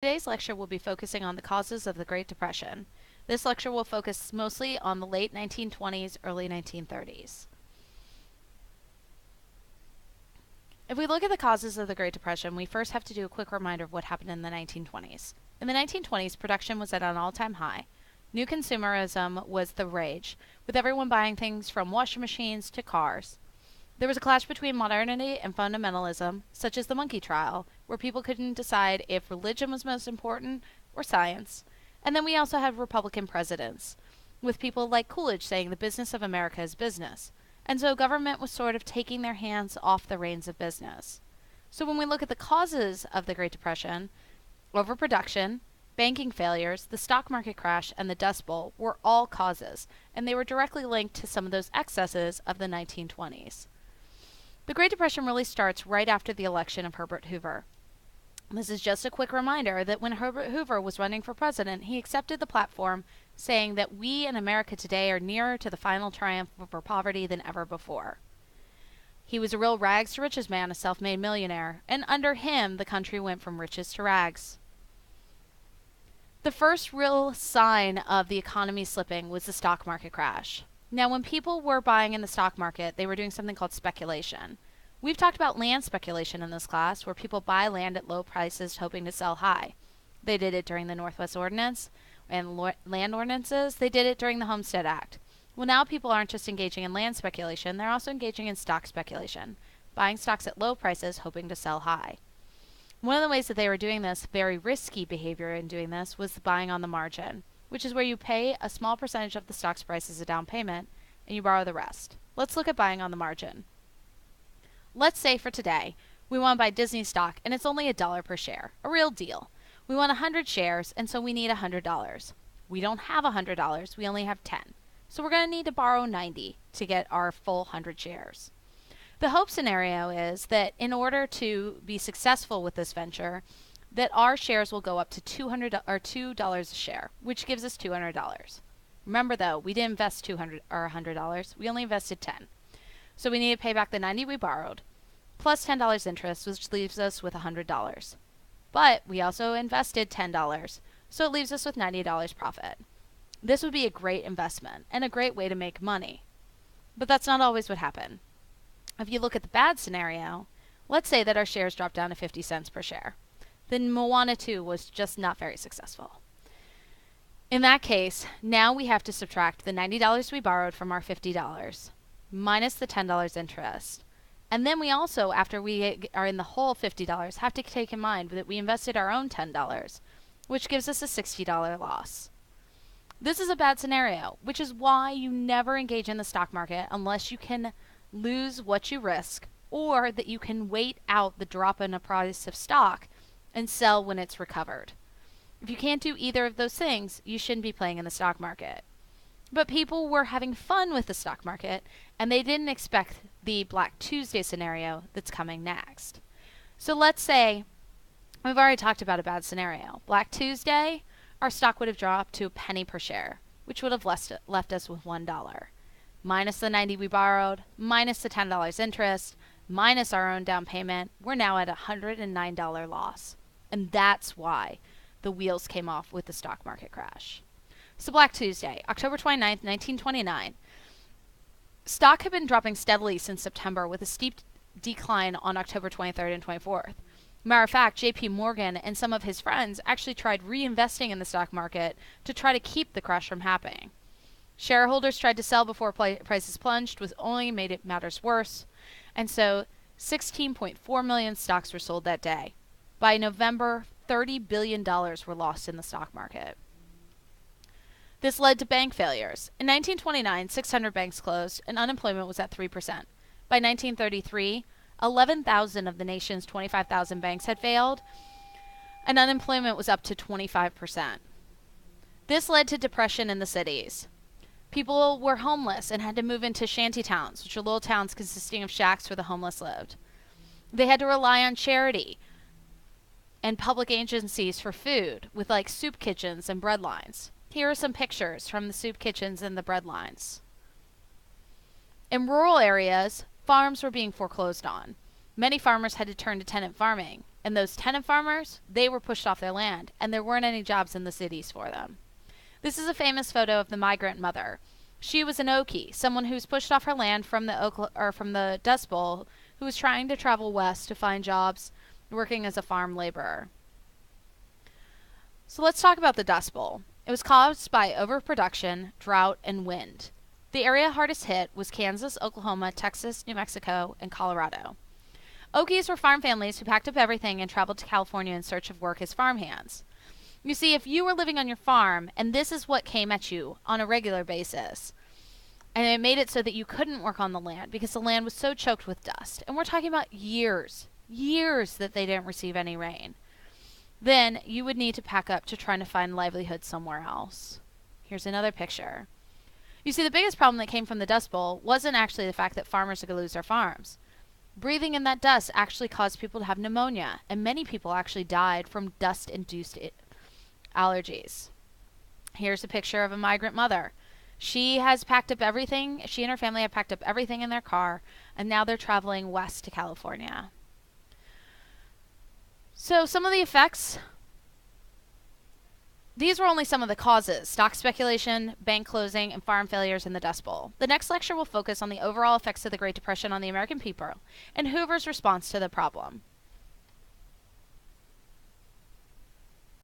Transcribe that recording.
Today's lecture will be focusing on the causes of the Great Depression. This lecture will focus mostly on the late 1920s, early 1930s. If we look at the causes of the Great Depression, we first have to do a quick reminder of what happened in the 1920s. In the 1920s, production was at an all-time high. New consumerism was the rage, with everyone buying things from washing machines to cars. There was a clash between modernity and fundamentalism, such as the monkey trial, where people couldn't decide if religion was most important or science. And then we also had Republican presidents, with people like Coolidge saying the business of America is business. And so government was sort of taking their hands off the reins of business. So when we look at the causes of the Great Depression, overproduction, banking failures, the stock market crash, and the Dust Bowl were all causes, and they were directly linked to some of those excesses of the 1920s. The Great Depression really starts right after the election of Herbert Hoover. This is just a quick reminder that when Herbert Hoover was running for president, he accepted the platform saying that we in America today are nearer to the final triumph over poverty than ever before. He was a real rags to riches man, a self-made millionaire, and under him the country went from riches to rags. The first real sign of the economy slipping was the stock market crash. Now, when people were buying in the stock market, they were doing something called speculation. We've talked about land speculation in this class, where people buy land at low prices hoping to sell high. They did it during the Northwest Ordinance and land ordinances. They did it during the Homestead Act. Well, now people aren't just engaging in land speculation, they're also engaging in stock speculation, buying stocks at low prices hoping to sell high. One of the ways that they were doing this, very risky behavior in doing this, was the buying on the margin, which is where you pay a small percentage of the stock's price as a down payment, and you borrow the rest. Let's look at buying on the margin. Let's say for today, we want to buy Disney stock, and it's only $1 per share, a real deal. We want 100 shares, and so we need $100. We don't have $100, we only have 10. So we're going to need to borrow 90 to get our full 100 shares. The hope scenario is that in order to be successful with this venture, that our shares will go up to $2 a share, which gives us $200. Remember though, we didn't invest $100, we only invested 10. So we need to pay back the 90 we borrowed, plus $10 interest, which leaves us with $100. But we also invested $10, so it leaves us with $90 profit. This would be a great investment and a great way to make money. But that's not always what happened. If you look at the bad scenario, let's say that our shares drop down to 50 cents per share. Then Moana 2 was just not very successful. In that case, now we have to subtract the $90 we borrowed from our $50, minus the $10 interest. And then we also, after we are in the whole $50, have to take in mind that we invested our own $10, which gives us a $60 loss. This is a bad scenario, which is why you never engage in the stock market unless you can lose what you risk, or that you can wait out the drop in a price of stock and sell when it's recovered. If you can't do either of those things, you shouldn't be playing in the stock market. But people were having fun with the stock market, and they didn't expect the Black Tuesday scenario that's coming next. So let's say, we've already talked about a bad scenario. Black Tuesday, our stock would have dropped to a penny per share, which would have left us with $1. Minus the 90 we borrowed, minus the $10 interest, minus our own down payment, we're now at a $109 loss. And that's why the wheels came off with the stock market crash. So Black Tuesday, October 29th, 1929. Stock had been dropping steadily since September with a steep decline on October 23rd and 24th. Matter of fact, J.P. Morgan and some of his friends actually tried reinvesting in the stock market to try to keep the crash from happening. Shareholders tried to sell before prices plunged, which only made it matters worse. And so 16.4 million stocks were sold that day. By November, $30 billion were lost in the stock market. This led to bank failures. In 1929, 600 banks closed and unemployment was at 3%. By 1933, 11,000 of the nation's 25,000 banks had failed and unemployment was up to 25%. This led to depression in the cities. People were homeless and had to move into shanty towns, which are little towns consisting of shacks where the homeless lived. They had to rely on charity and public agencies for food, with like soup kitchens and bread lines. Here are some pictures from the soup kitchens and the bread lines. In rural areas, farms were being foreclosed on. Many farmers had to turn to tenant farming. And those tenant farmers, they were pushed off their land, and there weren't any jobs in the cities for them. This is a famous photo of the migrant mother. She was an Okie, someone who was pushed off her land from the Dust Bowl, who was trying to travel west to find jobs working as a farm laborer. So let's talk about the Dust Bowl. It was caused by overproduction, drought, and wind. The area hardest hit was Kansas, Oklahoma, Texas, New Mexico, and Colorado. Okies were farm families who packed up everything and traveled to California in search of work as farmhands. You see, if you were living on your farm and this is what came at you on a regular basis, and it made it so that you couldn't work on the land because the land was so choked with dust, and we're talking about years that they didn't receive any rain, then you would need to pack up to try to find livelihood somewhere else. Here's another picture. You see, the biggest problem that came from the Dust Bowl wasn't actually the fact that farmers could lose their farms. Breathing in that dust actually caused people to have pneumonia, and many people actually died from dust-induced allergies. Here's a picture of a migrant mother. She has packed up everything. She and her family have packed up everything in their car, and now they're traveling west to California. So some of the effects, these were only some of the causes: stock speculation, bank closing, and farm failures in the Dust Bowl. The next lecture will focus on the overall effects of the Great Depression on the American people and Hoover's response to the problem.